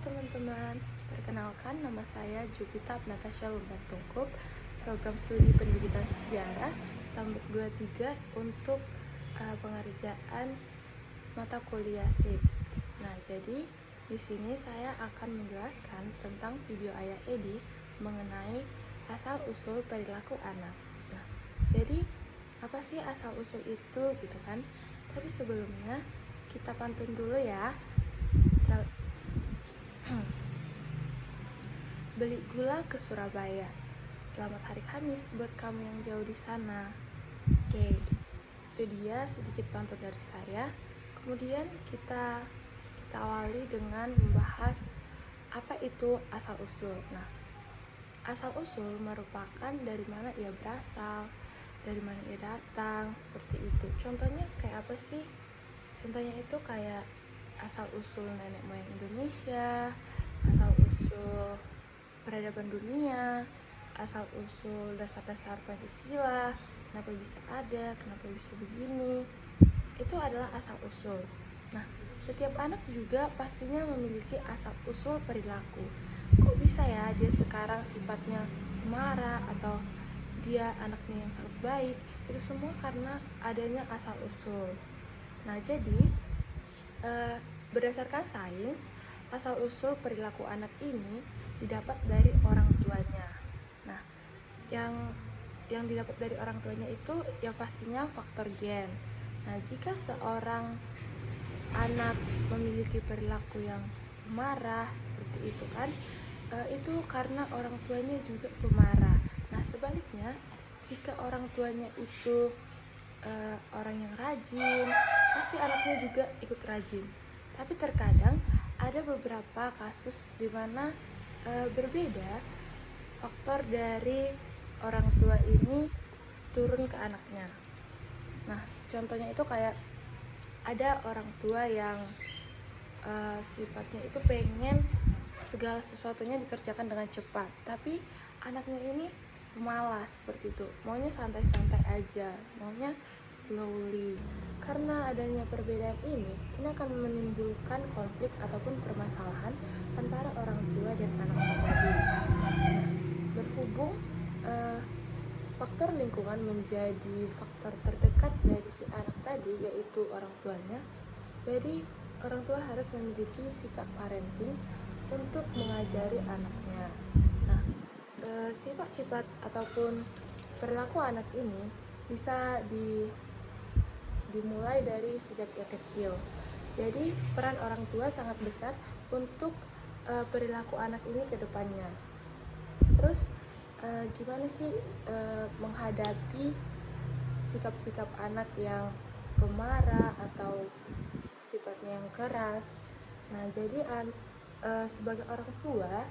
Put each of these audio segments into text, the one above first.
teman-teman, perkenalkan nama saya Jupita Natasha Lumban-Tungkup, program studi pendidikan sejarah Stambuk 23 untuk pengerjaan mata kuliah SIPS. Nah, jadi di sini saya akan menjelaskan tentang video Ayah Edi mengenai asal-usul perilaku anak. Nah, jadi apa sih asal-usul itu gitu kan? Tapi sebelumnya kita pantun dulu ya. Beli gula ke Surabaya. Selamat hari Kamis buat kamu yang jauh di sana. Oke, itu dia sedikit pantun dari saya. Kemudian kita awali dengan membahas apa itu asal-usul. Nah, asal-usul merupakan dari mana ia berasal, dari mana ia datang, seperti itu. Contohnya kayak apa sih? Contohnya itu kayak asal-usul nenek moyang Indonesia, asal-usul peradaban dunia, asal-usul dasar-dasar Pancasila, kenapa bisa ada, kenapa bisa begini, itu adalah asal-usul. Nah, setiap anak juga pastinya memiliki asal-usul perilaku. Kok bisa ya dia sekarang sifatnya marah atau dia anaknya yang sangat baik? Itu semua karena adanya asal-usul. Nah, jadi berdasarkan sains, asal-usul perilaku anak ini didapat dari orang tuanya. Nah, yang didapat dari orang tuanya itu yang pastinya faktor gen. Nah, jika seorang anak memiliki perilaku yang marah seperti itu kan, itu karena orang tuanya juga pemarah. Nah, sebaliknya jika orang tuanya itu orang yang rajin, pasti anaknya juga ikut rajin. Tapi terkadang ada beberapa kasus di mana berbeda faktor dari orang tua ini turun ke anaknya. Nah, contohnya itu kayak ada orang tua yang sifatnya itu pengen segala sesuatunya dikerjakan dengan cepat, tapi anaknya ini malas seperti itu, maunya santai-santai aja, maunya slowly. Karena adanya perbedaan ini akan menimbulkan konflik ataupun permasalahan antara orang tua dan anak tadi. Berhubung faktor lingkungan menjadi faktor terdekat dari si anak tadi, yaitu orang tuanya, jadi orang tua harus memiliki sikap parenting untuk mengajari anaknya. Nah, sifat-sifat ataupun perilaku anak ini bisa dimulai dari sejak ia kecil. Jadi peran orang tua sangat besar untuk perilaku anak ini ke depannya. Terus gimana sih menghadapi sikap-sikap anak yang pemarah atau sifatnya yang keras? Nah, jadi sebagai orang tua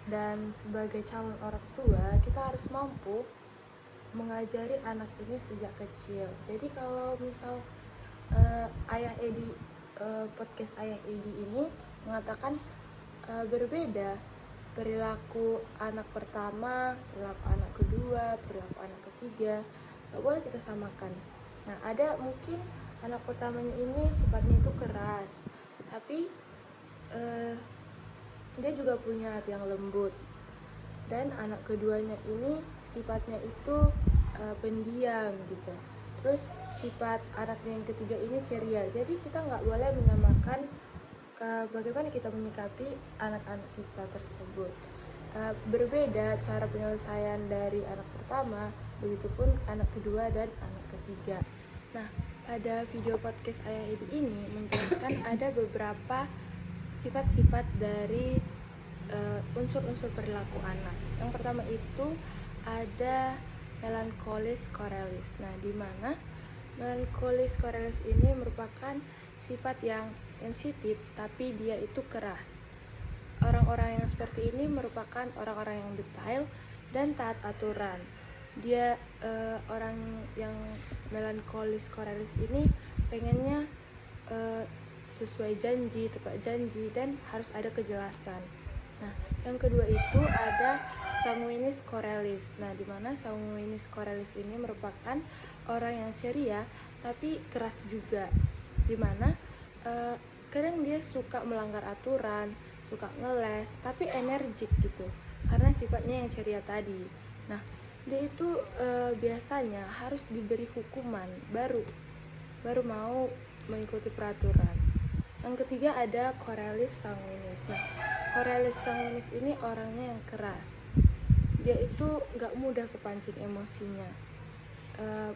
dan sebagai calon orang tua, kita harus mampu mengajari anak ini sejak kecil. Jadi kalau misal Ayah Edi, podcast Ayah Edi ini mengatakan berbeda perilaku anak pertama, perilaku anak kedua, perilaku anak ketiga, gak boleh kita samakan. Nah, ada mungkin anak pertamanya ini sifatnya itu keras, tapi dia juga punya hati yang lembut. Dan anak keduanya ini sifatnya itu pendiam gitu. Terus sifat anaknya yang ketiga ini ceria. Jadi kita nggak boleh menyamakan bagaimana kita menyikapi anak-anak kita tersebut. Berbeda cara penyelesaian dari anak pertama, begitupun anak kedua dan anak ketiga. Nah, pada video podcast Ayah Edi ini menjelaskan ada beberapa sifat-sifat dari unsur-unsur perilaku anak. Yang pertama itu ada melankolis korelis. Nah, di mana melankolis korelis ini merupakan sifat yang sensitif tapi dia itu keras. Orang-orang yang seperti ini merupakan orang-orang yang detail dan taat aturan. Dia orang yang melankolis korelis ini pengennya sesuai janji, tepat janji, dan harus ada kejelasan. Nah, yang kedua itu ada sanguinis korelis. Nah, di mana sanguinis korelis ini merupakan orang yang ceria tapi keras juga. Di mana kadang dia suka melanggar aturan, suka ngeles, tapi energik gitu, karena sifatnya yang ceria tadi. Nah, dia itu biasanya harus diberi hukuman baru mau mengikuti peraturan. Yang ketiga ada Corellis sanguinis. Nah, Corellis sanguinis ini orangnya yang keras. Dia itu gak mudah kepancing emosinya.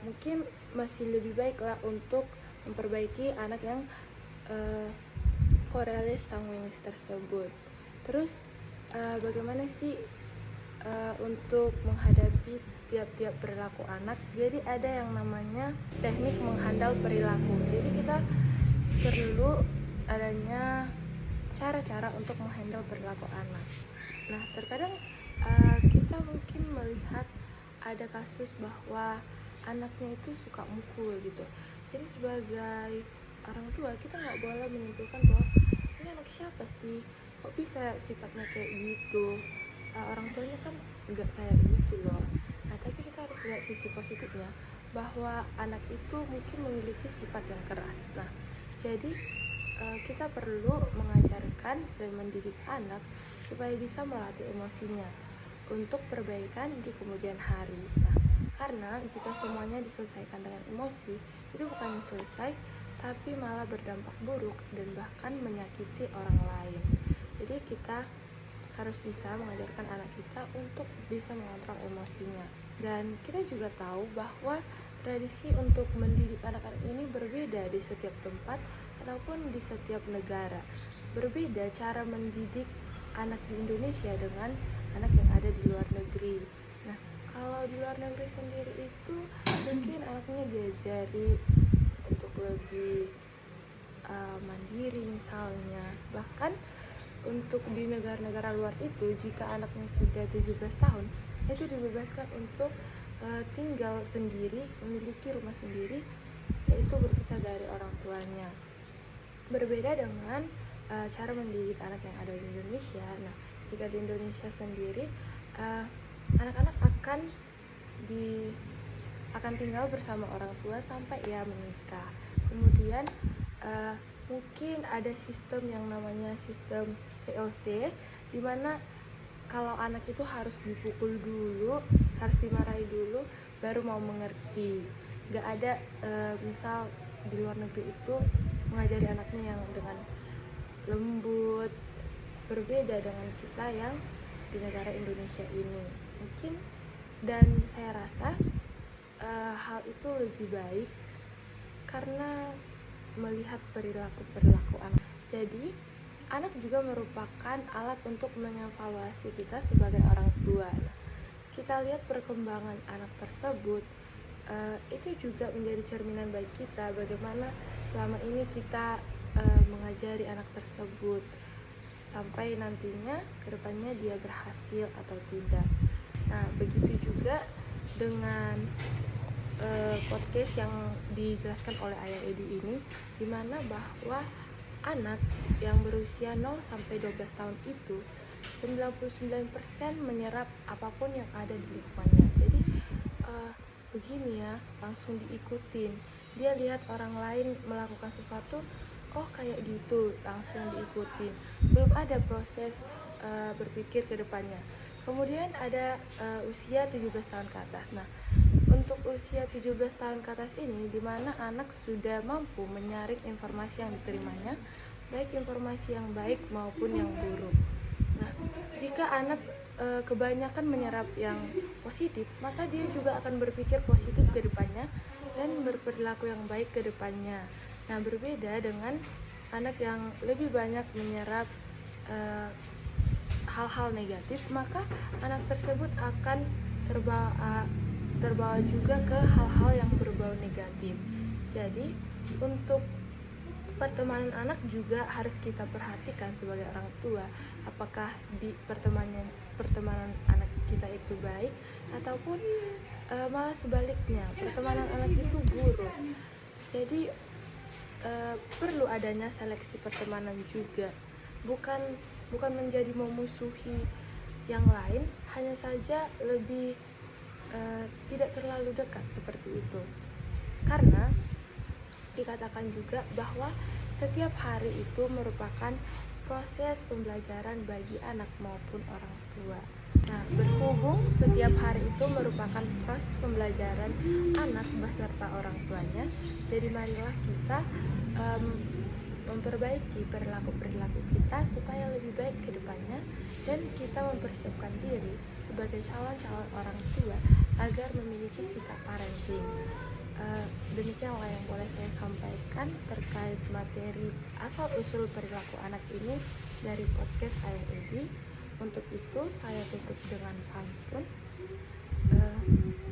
Mungkin masih lebih baik lah untuk memperbaiki anak yang Corellis sanguinis tersebut. Terus bagaimana sih untuk menghadapi tiap-tiap perilaku anak? Jadi ada yang namanya teknik menghandle perilaku. Jadi kita perlu adanya cara-cara untuk menghandle perilaku anak. Nah, terkadang kita mungkin melihat ada kasus bahwa anaknya itu suka mukul gitu. Jadi sebagai orang tua kita nggak boleh menyimpulkan bahwa ini anak siapa sih, kok bisa sifatnya kayak gitu. Orang tuanya kan nggak kayak gitu loh. Nah, tapi kita harus lihat sisi positifnya, bahwa anak itu mungkin memiliki sifat yang keras. Nah, jadi kita perlu mengajarkan dan mendidik anak supaya bisa melatih emosinya untuk perbaikan di kemudian hari. Nah, karena jika semuanya diselesaikan dengan emosi, itu bukan selesai, tapi malah berdampak buruk dan bahkan menyakiti orang lain. Jadi kita harus bisa mengajarkan anak kita untuk bisa mengontrol emosinya. Dan kita juga tahu bahwa tradisi untuk mendidik anak-anak ini berbeda di setiap tempat ataupun di setiap negara. Berbeda cara mendidik anak di Indonesia dengan anak yang ada di luar negeri. Nah, kalau di luar negeri sendiri itu mungkin anaknya diajari untuk lebih mandiri misalnya. Bahkan untuk di negara-negara luar itu, jika anaknya sudah 17 tahun, itu dibebaskan untuk tinggal sendiri, memiliki rumah sendiri, yaitu berpisah dari orang tuanya. Berbeda dengan cara mendidik anak yang ada di Indonesia. Nah, jika di Indonesia sendiri, anak-anak akan tinggal bersama orang tua sampai ia menikah. Kemudian mungkin ada sistem yang namanya sistem VOC, di mana kalau anak itu harus dipukul dulu, harus dimarahi dulu, baru mau mengerti. Gak ada misal di luar negeri itu mengajari anaknya yang dengan lembut, berbeda dengan kita yang di negara Indonesia ini. Mungkin, dan saya rasa hal itu lebih baik karena melihat perilaku anak. Jadi anak juga merupakan alat untuk mengevaluasi kita sebagai orang tua. Kita lihat perkembangan anak tersebut, itu juga menjadi cerminan bagi kita bagaimana selama ini kita mengajari anak tersebut sampai nantinya kedepannya dia berhasil atau tidak. Nah, begitu juga dengan podcast yang dijelaskan oleh Ayah Edi ini, dimana bahwa anak yang berusia 0 sampai 12 tahun itu 99% menyerap apapun yang ada di lingkungannya. Jadi begini ya, langsung diikutin. Dia lihat orang lain melakukan sesuatu, oh kayak gitu, langsung diikutin. Belum ada proses berpikir ke depannya. Kemudian ada usia 17 tahun ke atas. Nah, untuk usia 17 tahun ke atas ini, di mana anak sudah mampu menyaring informasi yang diterimanya, baik informasi yang baik maupun yang buruk. Nah, jika anak kebanyakan menyerap yang positif, maka dia juga akan berpikir positif ke depannya dan berperilaku yang baik ke depannya. Nah, berbeda dengan anak yang lebih banyak menyerap hal-hal negatif, maka anak tersebut akan terbawa juga ke hal-hal yang berbau negatif. Jadi untuk pertemanan anak juga harus kita perhatikan sebagai orang tua, apakah di pertemanan anak kita itu baik ataupun malah sebaliknya, pertemanan anak itu buruk. Jadi perlu adanya seleksi pertemanan juga, bukan menjadi memusuhi yang lain, hanya saja lebih tidak terlalu dekat seperti itu. Karena dikatakan juga bahwa setiap hari itu merupakan proses pembelajaran bagi anak maupun orang tua. Nah, berhubung setiap hari itu merupakan proses pembelajaran anak beserta orang tuanya, jadi marilah kita memperbaiki perilaku-perilaku kita supaya lebih baik ke depannya, dan kita mempersiapkan diri sebagai calon-calon orang tua agar memiliki sikap parenting. Demikianlah yang boleh saya sampaikan terkait materi asal-usul perilaku anak ini dari podcast Ayah Edi. Untuk itu saya tutup dengan pantun.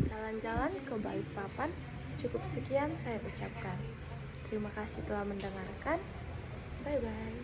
Jalan-jalan ke Balikpapan. Cukup sekian saya ucapkan. Terima kasih telah mendengarkan. Bye-bye.